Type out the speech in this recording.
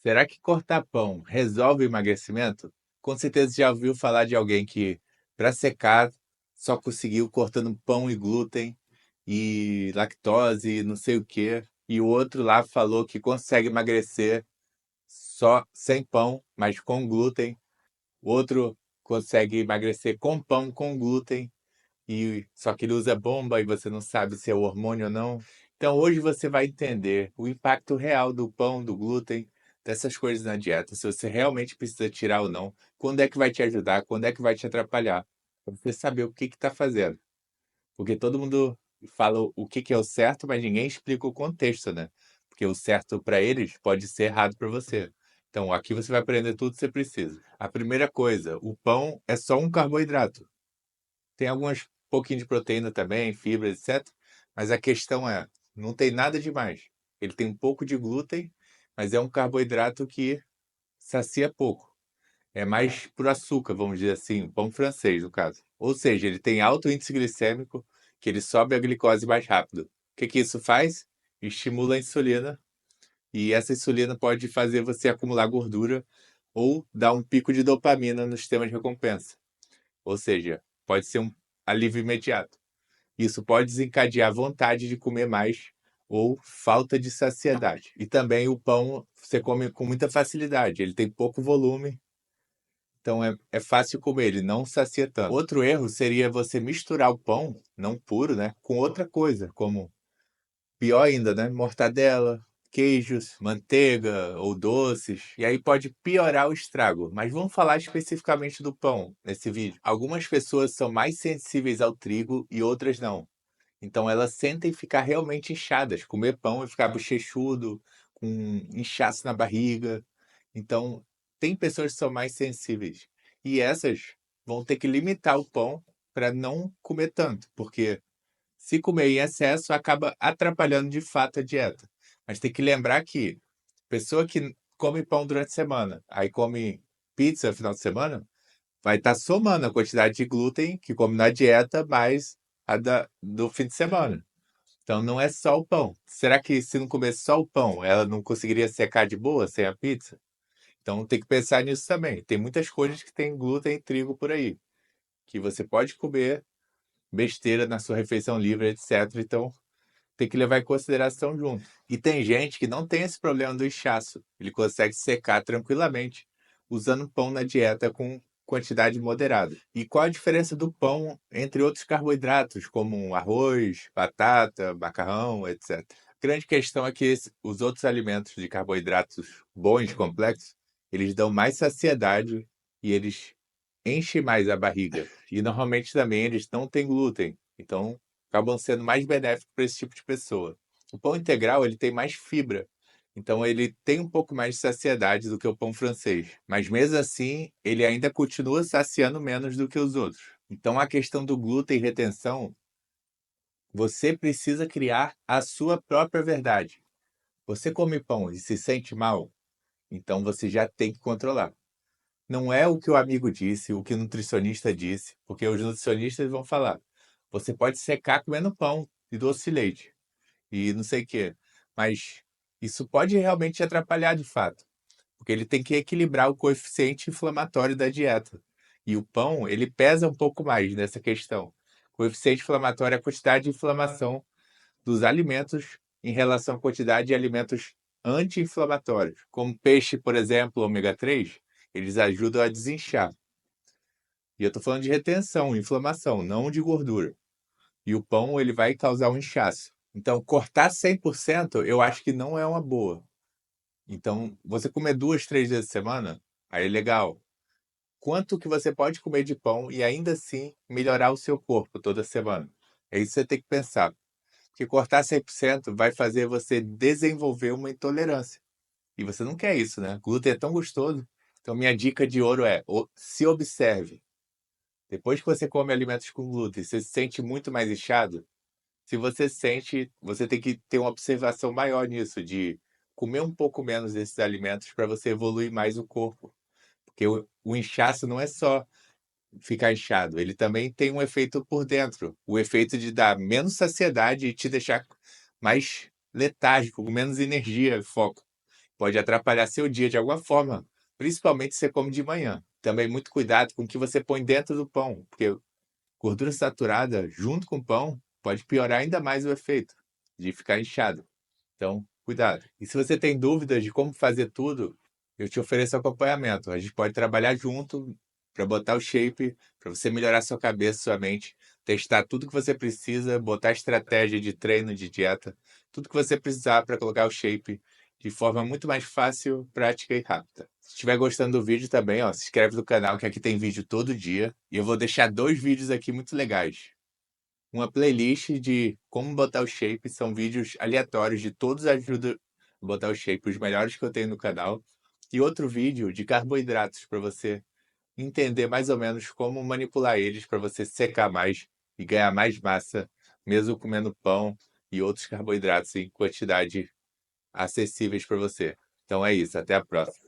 Será que cortar pão resolve o emagrecimento? Com certeza já ouviu falar de alguém que, para secar, só conseguiu cortando pão e glúten e lactose e não sei o quê. E o outro lá falou que consegue emagrecer só sem pão, mas com glúten. O outro consegue emagrecer com pão, com glúten, e só que ele usa bomba e você não sabe se é o hormônio ou não. Então hoje você vai entender o impacto real do pão, do glúten, dessas coisas na dieta, se você realmente precisa tirar ou não, quando é que vai te ajudar, quando é que vai te atrapalhar, para você saber o que está fazendo. Porque todo mundo fala o que é o certo, mas ninguém explica o contexto, né? Porque o certo para eles pode ser errado para você. Então aqui você vai aprender tudo que você precisa. A primeira coisa, o pão é só um carboidrato. Tem alguns pouquinho de proteína também, fibra, etc. Mas a questão é, não tem nada demais. Ele tem um pouco de glúten, mas é um carboidrato que sacia pouco. É mais por açúcar, vamos dizer assim, pão francês, no caso. Ou seja, ele tem alto índice glicêmico, que ele sobe a glicose mais rápido. O que isso faz? Estimula a insulina, e essa insulina pode fazer você acumular gordura ou dar um pico de dopamina no sistema de recompensa. Ou seja, pode ser um alívio imediato. Isso pode desencadear vontade de comer mais ou falta de saciedade. E também o pão você come com muita facilidade, ele tem pouco volume, então é fácil comer, ele não sacia tanto. Outro erro seria você misturar o pão, não puro, né, com outra coisa, como pior ainda, né? Mortadela, queijos, manteiga ou doces. E aí pode piorar o estrago. Mas vamos falar especificamente do pão nesse vídeo. Algumas pessoas são mais sensíveis ao trigo e outras não. Então elas sentem ficar realmente inchadas, comer pão e ficar bochechudo, com inchaço na barriga. Então tem pessoas que são mais sensíveis. E essas vão ter que limitar o pão para não comer tanto, porque se comer em excesso, acaba atrapalhando de fato a dieta. Mas tem que lembrar que pessoa que come pão durante a semana, aí come pizza no final de semana, vai estar somando a quantidade de glúten que come na dieta mais do fim de semana. Então não é só o pão. Será que se não comer só o pão, ela não conseguiria secar de boa sem a pizza? Então tem que pensar nisso também. Tem muitas coisas que tem glúten e trigo por aí, que você pode comer besteira na sua refeição livre, etc. Então tem que levar em consideração junto. E tem gente que não tem esse problema do inchaço. Ele consegue secar tranquilamente usando pão na dieta com quantidade moderada. E qual a diferença do pão entre outros carboidratos, como arroz, batata, macarrão, etc. A grande questão é que os outros alimentos de carboidratos bons, complexos, eles dão mais saciedade e eles enchem mais a barriga. E normalmente também eles não têm glúten. Então acabam sendo mais benéficos para esse tipo de pessoa. O pão integral ele tem mais fibra, então ele tem um pouco mais de saciedade do que o pão francês. Mas mesmo assim, ele ainda continua saciando menos do que os outros. Então a questão do glúten e retenção, você precisa criar a sua própria verdade. Você come pão e se sente mal, então você já tem que controlar. Não é o que o amigo disse, o que o nutricionista disse, porque os nutricionistas vão falar. Você pode secar comendo pão e doce de leite e não sei o quê. Mas isso pode realmente te atrapalhar de fato, porque ele tem que equilibrar o coeficiente inflamatório da dieta. E o pão, ele pesa um pouco mais nessa questão. O coeficiente inflamatório é a quantidade de inflamação dos alimentos em relação à quantidade de alimentos anti-inflamatórios, como peixe, por exemplo, ômega 3, eles ajudam a desinchar. E eu estou falando de retenção, inflamação, não de gordura. E o pão, ele vai causar um inchaço. Então, cortar 100%, eu acho que não é uma boa. Então, você comer 2, 3 vezes a semana, aí é legal. Quanto que você pode comer de pão e ainda assim melhorar o seu corpo toda semana? É isso que você tem que pensar. Porque cortar 100% vai fazer você desenvolver uma intolerância. E você não quer isso, né? Glúten é tão gostoso. Então, minha dica de ouro é: se observe. Depois que você come alimentos com glúten, você se sente muito mais inchado? Se você sente, você tem que ter uma observação maior nisso, de comer um pouco menos desses alimentos para você evoluir mais o corpo. Porque o inchaço não é só ficar inchado, ele também tem um efeito por dentro. O efeito de dar menos saciedade e te deixar mais letárgico, com menos energia, foco. pode atrapalhar seu dia de alguma forma, principalmente se você come de manhã. Também muito cuidado com o que você põe dentro do pão, porque gordura saturada junto com o pão pode piorar ainda mais o efeito de ficar inchado. Então, cuidado. E se você tem dúvidas de como fazer tudo, eu te ofereço acompanhamento. A gente pode trabalhar junto para botar o shape, para você melhorar sua cabeça, sua mente, testar tudo que você precisa, botar estratégia de treino, de dieta, tudo que você precisar para colocar o shape de forma muito mais fácil, prática e rápida. Se estiver gostando do vídeo também, ó, se inscreve no canal que aqui tem vídeo todo dia. E eu vou deixar 2 vídeos aqui muito legais. Uma playlist de como botar o shape, são vídeos aleatórios de todos ajudam a botar o shape, os melhores que eu tenho no canal. E outro vídeo de carboidratos para você entender mais ou menos como manipular eles para você secar mais e ganhar mais massa, mesmo comendo pão e outros carboidratos em quantidade acessíveis para você. Então é isso, até a próxima.